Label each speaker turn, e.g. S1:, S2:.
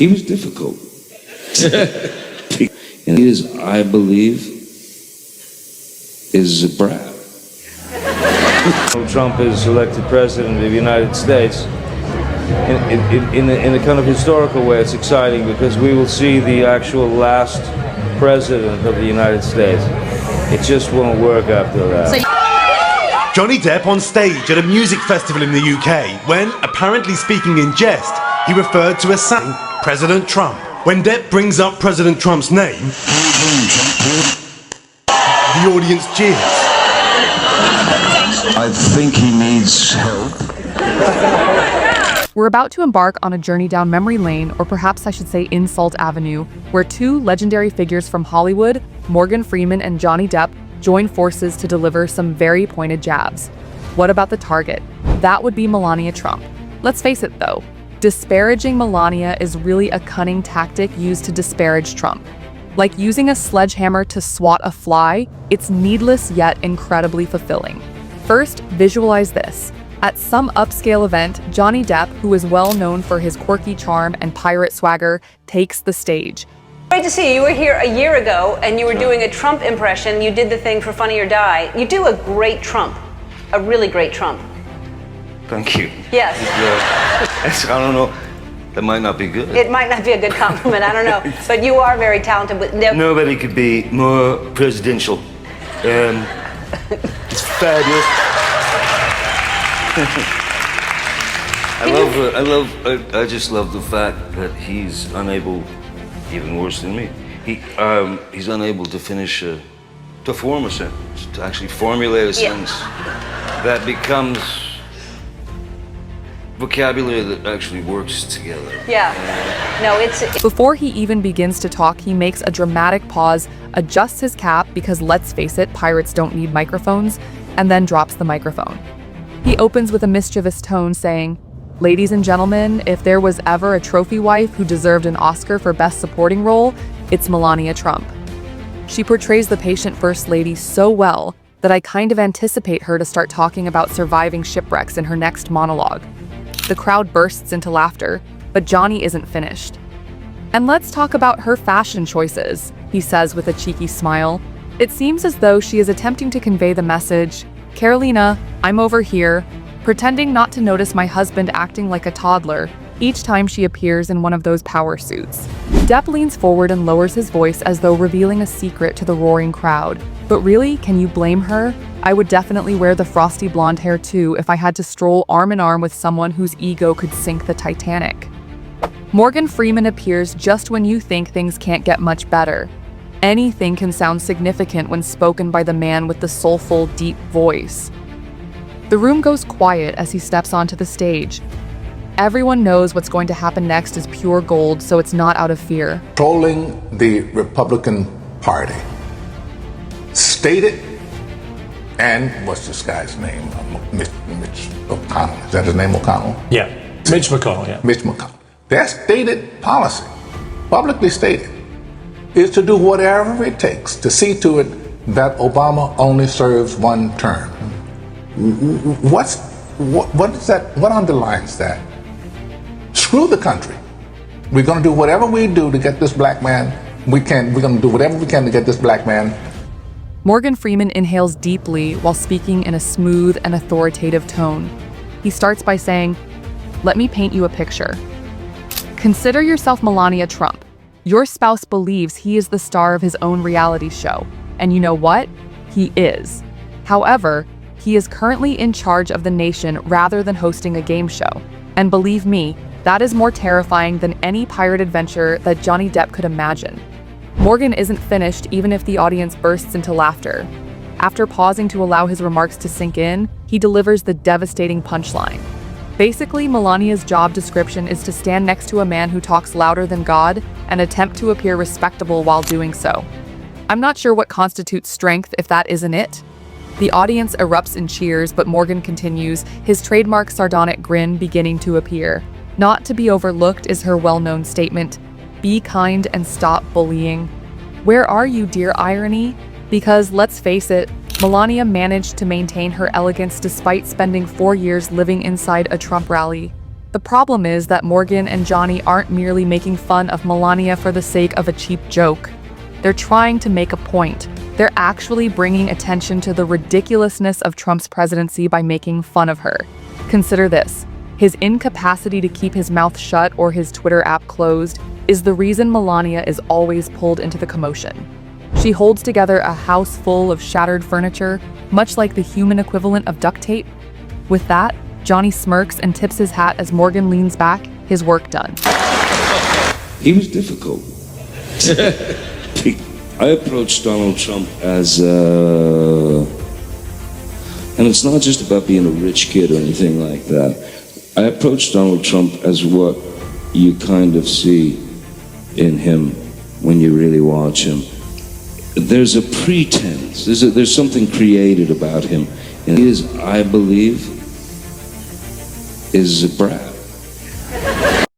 S1: He was difficult. And he is, I believe, is a brat.
S2: Donald Trump is elected president of the United States. In a kind of historical way, it's exciting because we will see the actual last president of the United States. It just won't work after that.
S3: Johnny Depp on stage at a music festival in the UK when, apparently speaking in jest, he referred to assassinating President Trump. When Depp brings up President Trump's name, the audience cheers.
S4: I think he needs help.
S5: We're about to embark on a journey down memory lane, or perhaps I should say Insult Avenue, where two legendary figures from Hollywood, Morgan Freeman and Johnny Depp, join forces to deliver some very pointed jabs. What about the target? That would be Melania Trump. Let's face it though, disparaging Melania is really a cunning tactic used to disparage Trump. Like using a sledgehammer to swat a fly, it's needless yet incredibly fulfilling. First, visualize this. At some upscale event, Johnny Depp, who is well known for his quirky charm and pirate swagger, takes the stage.
S6: Great to see you. You were here a year ago and you were doing a Trump impression. You did the thing for Funny or Die. You do a great Trump, a really great Trump.
S2: Thank you.
S6: Yes.
S2: I don't know. That might not be good.
S6: It might not be a good compliment, I don't know. But you are very talented. But
S2: nobody could be more presidential. It's fabulous. I just love the fact that he's unable, even worse than me, he's unable to form a sentence, to actually formulate a sentence that becomes vocabulary that actually works together.
S6: Yeah. No, it's...
S5: Before he even begins to talk, he makes a dramatic pause, adjusts his cap, because let's face it, pirates don't need microphones, and then drops the microphone. He opens with a mischievous tone saying, "Ladies and gentlemen, if there was ever a trophy wife who deserved an Oscar for Best Supporting Role, it's Melania Trump. She portrays the patient First Lady so well that I kind of anticipate her to start talking about surviving shipwrecks in her next monologue." The crowd bursts into laughter, but Johnny isn't finished. "And let's talk about her fashion choices," he says with a cheeky smile. It seems as though she is attempting to convey the message, "Carolina, I'm over here, pretending not to notice my husband acting like a toddler each time she appears in one of those power suits." Depp leans forward and lowers his voice as though revealing a secret to the roaring crowd. But really, can you blame her? I would definitely wear the frosty blonde hair too if I had to stroll arm in arm with someone whose ego could sink the Titanic. Morgan Freeman appears just when you think things can't get much better. Anything can sound significant when spoken by the man with the soulful, deep voice. The room goes quiet as he steps onto the stage. Everyone knows what's going to happen next is pure gold, so it's not out of fear.
S7: Trolling the Republican Party. Stated, and what's this guy's name? Mitch McConnell. Is that his name, O'Connell?
S8: Yeah, Mitch McConnell, yeah.
S7: Mitch McConnell. Their stated policy, publicly stated, is to do whatever it takes to see to it that Obama only serves one term. What is that? What underlines that? Screw the country. We're going to do whatever we do to get this black man. We're going to do whatever we can to get this black man.
S5: Morgan Freeman inhales deeply while speaking in a smooth and authoritative tone. He starts by saying, "Let me paint you a picture. Consider yourself Melania Trump. Your spouse believes he is the star of his own reality show. And you know what? He is. However, he is currently in charge of the nation rather than hosting a game show. And believe me, that is more terrifying than any pirate adventure that Johnny Depp could imagine." Morgan isn't finished even if the audience bursts into laughter. After pausing to allow his remarks to sink in, he delivers the devastating punchline. Basically, Melania's job description is to stand next to a man who talks louder than God and attempt to appear respectable while doing so. I'm not sure what constitutes strength if that isn't it. The audience erupts in cheers, but Morgan continues, his trademark sardonic grin beginning to appear. Not to be overlooked is her well-known statement, "Be kind and stop bullying." Where are you, dear irony? Because let's face it, Melania managed to maintain her elegance despite spending 4 years living inside a Trump rally. The problem is that Morgan and Johnny aren't merely making fun of Melania for the sake of a cheap joke. They're trying to make a point. They're actually bringing attention to the ridiculousness of Trump's presidency by making fun of her. Consider this. His incapacity to keep his mouth shut or his Twitter app closed is the reason Melania is always pulled into the commotion. She holds together a house full of shattered furniture, much like the human equivalent of duct tape. With that, Johnny smirks and tips his hat as Morgan leans back, his work done.
S1: He was difficult. I approached Donald Trump as and it's not just about being a rich kid or anything like that. I approached Donald Trump as what you kind of see in him when you really watch him. There's a pretense, there's something created about him. And he is, I believe, is a brat.